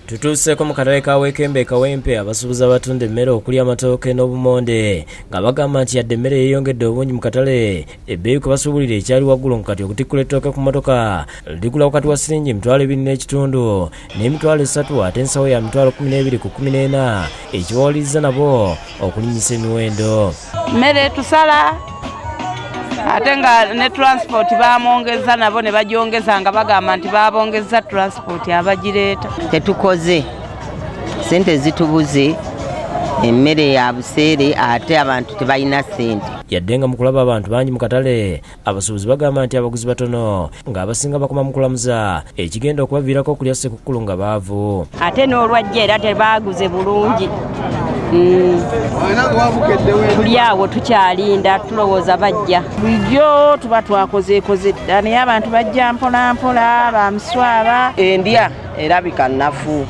Tutuuseko mu katale ka Weekembe Kawempe abasuubuzi abatunda emmere okuli amatooke n'obumonde nga bagamba nti yadde emmere yeeyongedde obungi mu katale ebbeeyi kwe basuubulira ekyali waggulu nkati okutikkula ettooke ku mmotoka ligula wakati wa siringi $2.5 n'emitwalo 3 ate ensawo ya $12 ku 14 ekiwawuliriza nabo okulinnyisa emiwendo. Mmere tusala ate nga ne transport baamongeza nabo ne bagyongeza nga bagamba nti baabongeza transport abagireeta. Tetukoze sente zitubuze emmere ya buseere ate abantu tebalina sente. Yadde nga mu kulaba abantu bangi mu katale abasuubuzi bagamba nti abaguzi batono ng'abasinga bakoma mu kulamuza ekigenda okubaviirako okulya ssekukulu nga baavu. Ate n'olwajja era tebaaguze bulungi. Tuli awo tukyalinda tulowooza bajja. Bulijjo tuba twakozeekoze dda naye abantu bajja mpola mpola bamuswaba. Endya erabika nnafu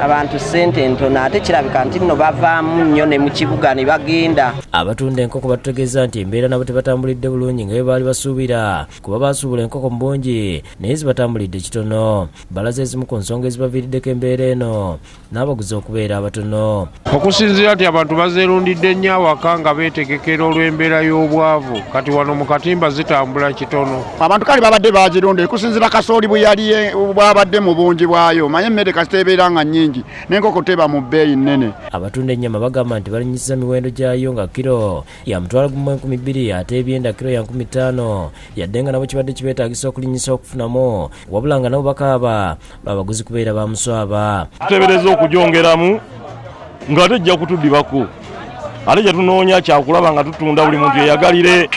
abantu sente ntono ate kirabika nti nno bavaamu nnyo ne mu kibuga ne bagenda. Abatunda enkoko batutegeeza nti embeera nabo tebatambulidde bulungi nga bwe baali basuubira kuba baasuubula enkoko mu bungi naye zibatambulidde kitono. Balaze ezimu ku nsonga ezibaviiriddeko embeera eno n'abaguzi okubeera abatono. Okusinziira nti abantu bazeerundidde nnyo awaka nga beetegekera olw'embeera y'obwavu kati wano mu katimba zitambula kitono. Abantu kale babadde baazirunda okusinziira kasooli bwe yali bwabadde mu bungi bwayo manye emmere kasita ebeera nga nnyingi n'enkoko teba mu bbeeyi nnene. Abatunda ennyama bagamba nti balinnyisa miwendo gyayo nga kiro ya $1,200 ate ebyenda kiro ya $15,000 yadde nga nabo kibadde kibeetaagisa okulinnyisa okufunamu wabula nga nabo bakaaba babaguzi kubeera bamuswaba. Tuteebereza okugyongeramu nga tejja kutuddibako ate gye tunoonya kyakulaba nga tutunda buli muntu yeyagalire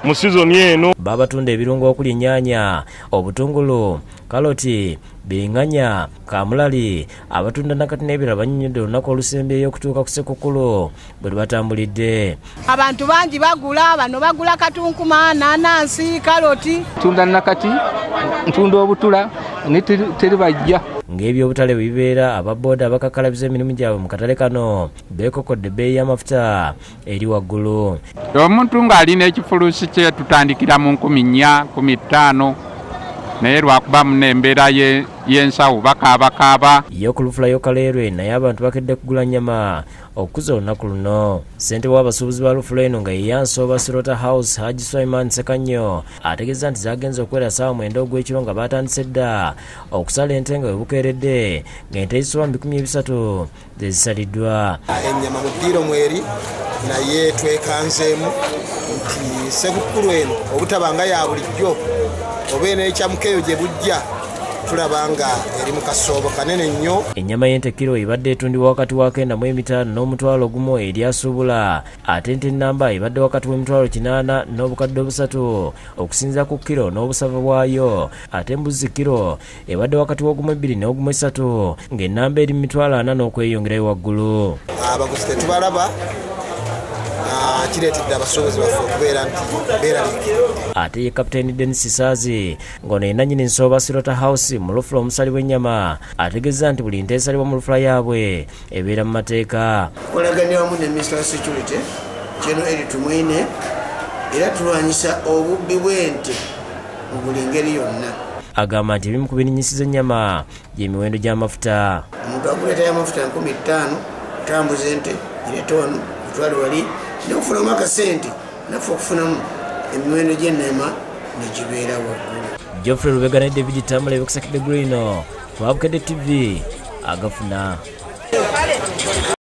mu sizoni eno. Babatunda ebirungo okuli ennyaanya, obutungulu, kaloti, biringanya, kamulali, abatunda nakati n'ebirala bannyonnyodde olunaku olusembeyo okutuuka ku ssekukulu bwe batambulidde. Abantu bangi bagula, bano bagula katunkuma, nanansi, kaloti. Tunda nakati, ntunda obutula, ne teri bajja. Ng'ebyobutale bwe bibeera ababooda abakakalabiza emirimu gyabwe mu katale kano beekokodde ebbeeyi y'amafuta eri waggulu. Omuntu ng'alina ekifuluusi kye tutandikira mu 4,000, 15,000 naye lwakuba munembeera y'ensawo bakaabakaaba. Yo ku lufulayo kaleerwe naye abantu bakedde kugula nnyama okukuza olunaku luno. Ssente w'abasuubuzi ba lufula eno nga yeyansoba Sirota House Haji Swaiman Sekanyo ategeeza nti zagenze okuwera ssaawa 9 ogw'ekiro nga batandise dda okusala ente nga webukeeredde ng'ente ezisoba 300 ze zisaliddwa. Ennyama mu ddiiro mweri naye twekanzeemu nti ssekukulu eno obutabanga ya bulijjo oba n'ekyamukeeyo gye bujja tulaba nga eri mu kasoobo kanene nnyo. Ennyama y'ente kiro ebadde etundibwa wakati wa $95 n'Omutwalo eri asuubula ate ente ennamba ebadde wakati w'Emitwalo 8 n'obukadde 3 okusinziira ku kiro n'obusava bwayo ate embuzi kiro ebadde wakati w'Ogumu 2 n'Ogumu 3 ng'ennamba eri mu $40 n'okweyongerayo waggulu. Abaguzi tetubalaba kireetedde abasuubuzi baffe okubeera nti beeraliikirira. Ate ye Kapiteeni Dennis Saazi ng'ono ye nannyini nsooba Sirota House mu lufula omusali w'ennyama ategeeza nti buli nte esalibwa mu lufula yaabwe ebeera mu mateeka. Tukolaganye wamu ne Minister Security Kino eri tumwine era tulwanyisa obubbi bw'ente mu buli ngeri yonna. Agamba nti ebimu ku birinnyisiza ennyama gy'emiwendo gy'amafuta. Omuntu akuleetayo amafuta 50,000 otambuza ente gireeta wano otwale wali n'okufunamu akasente naffe okufunamu emiwendo gy'enneema ne gibeera waggulu. Geoffrey Lubega ne David Tamale bekusakidde Green Babukedde TV agafuna.